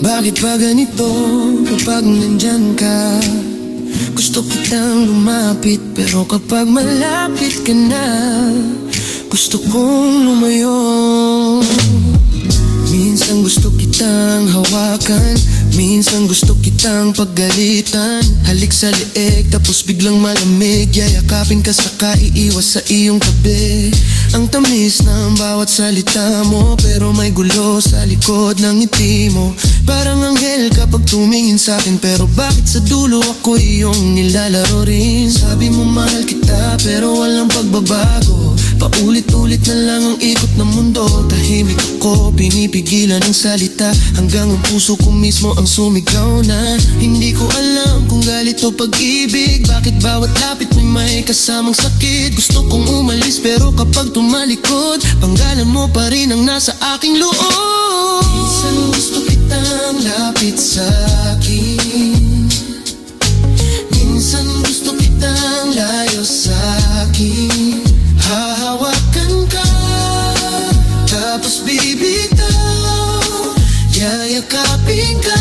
Bakit ba ganito kapag nandyan ka? Gusto kitang lumapit, pero kapag malapit ka na, gusto kong lumayo. Minsan gusto kitang hawakan, minsan gusto kitang paggalitan. Halik sa leeg tapos biglang malamig, yayakapin ka saka iiwas sa iyong tabi. Ang tamis ng bawat salita mo, pero may gulo sa likod ng ngiti mo. Parang anghel kapag tumingin sa'kin, pero bakit sa dulo ako iyong nilalaro rin? Sabi mo mahal kita pero walang pagbabago, paulit-ulit na lang ang ikot ng mundo. Tahimik ako, pinipigilan ang salita, hanggang ang puso ko mismo ang sumigaw na. Hindi ko alam kung galit o pag-ibig, bakit bawat lapit may kasamang sakit. Gusto kong umalis pero kapag tumalikod, panggalan mo pa rin ang nasa aking loob. Minsan gusto kitang lapit sa'kin, minsan gusto kitang layo sa'kin. Hahawakan ka, tapos bibitaw, yayakapin ka,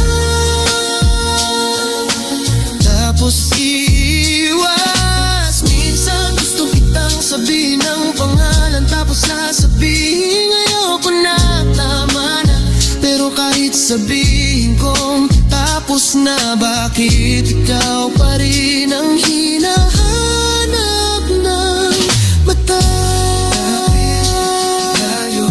tapos iiwas. Minsan gusto kitang sabihin ang pangalan, tapos sasabihin ayoko na, tama na. Pero kahit sabihin kong tapos na, bakit ikaw pa rin ang hinahanap ng mata? Layo,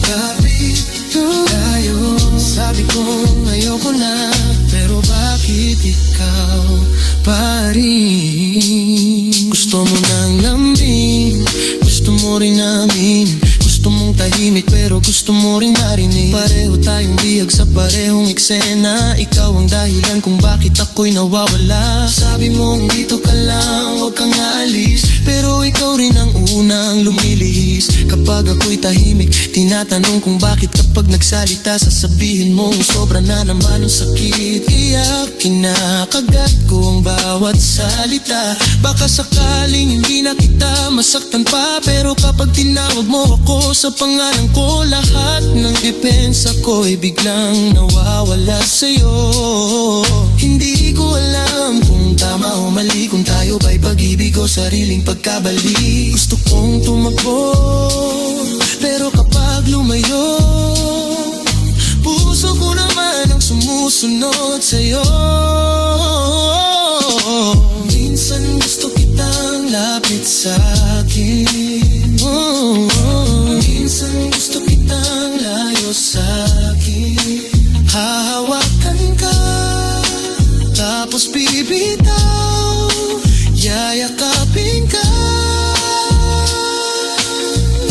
kapit, layo. Sabi kong ayoko na, pero bakit ikaw pa rin? Gusto mo ng lambing, gusto mo rin namin. Gusto mong tahimik pero gusto mo rin marinig. Pareho tayong bihag sa parehong eksena. Ikaw ang dahilan kung bakit ako'y nawawala. Sabi mo dito ka lang, huwag kang aalis, pero ikaw rin ang unang lumilihis. Kapag ako'y tahimik, tinatanong kung bakit kapag nagsalita, sasabihin mong sobra na naman ang sakit. Kaya kinakagat ko ang bawat salita, baka sakaling hindi na kita masaktan pa. Pero kapag tinawag mo ako sa pangalan ko, lahat ng depensa ko'y biglang nawawala sa'yo. Hindi ko alam kung tama o mali, kung tayo ba'y pag-ibig o sariling pagkabali. Gusto kong tumakbo, pero kapag lumayo, puso ko naman ang sumusunod sa'yo. Minsan gusto kitang lapit sa'kin, minsan gusto kitang layo sa'kin. Hahawakan ka, tapos bibitaw, yayakapin ka,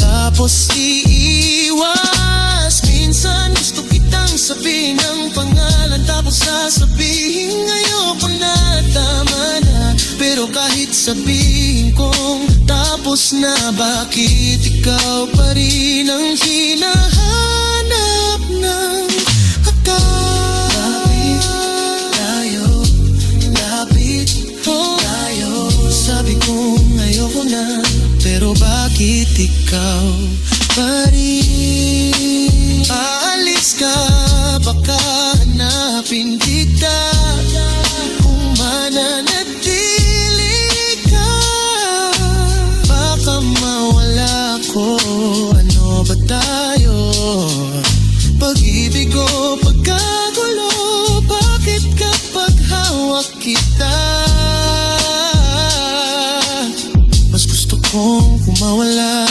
tapos iiwas. Minsan gusto kitang sabihin ang pangalan, tapos sasabihin ayoko na, tama na. Pero kahit sabihin kong tapos na, bakit ikaw pa rin ang hinahanap ng akal? Lapit, layo, lapit, layo. Sabi kong ayoko na, pero bakit ikaw pa rin? Aalis ka, baka hanapin kita, kung mananatili ka, baka mawala ko. Ano ba tayo? Pag-ibig o pagkagulo? Bakit kapag hawak kita, mas gusto kong kumawala?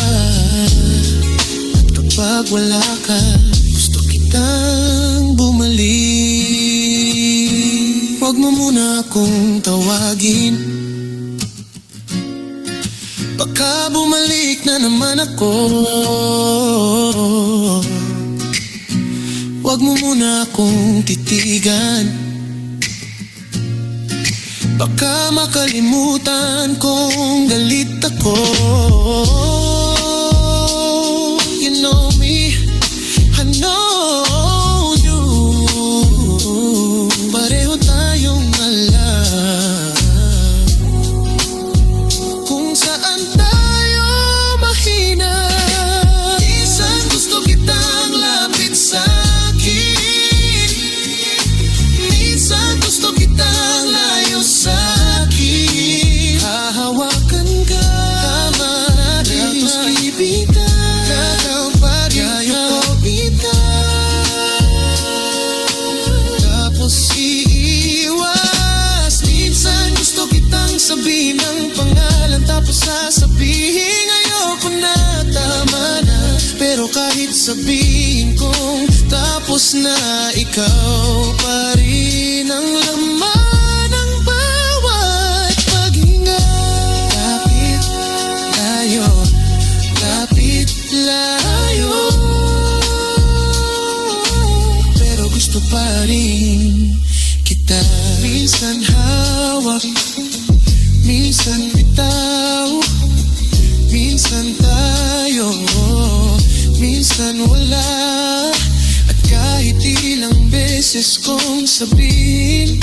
At kapag wala ka, gusto kitang bumalik. Huwag mo muna akong tawagin, baka bumalik na naman ako. Huwag mo muna akong titigan, baka makalimutan kong galit ako. You know me, I know you. Pareho tayong alam sasabihin kong tapos na, ikaw pa rin ang laman ng bawat paghinga. Lapit tayo, lapit layo, pero gusto pa rin kita. Minsan hawak, minsan bitaw, minsan tayo, minsan wala. At kahit ilang beses kong sabihin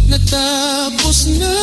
na tapos na,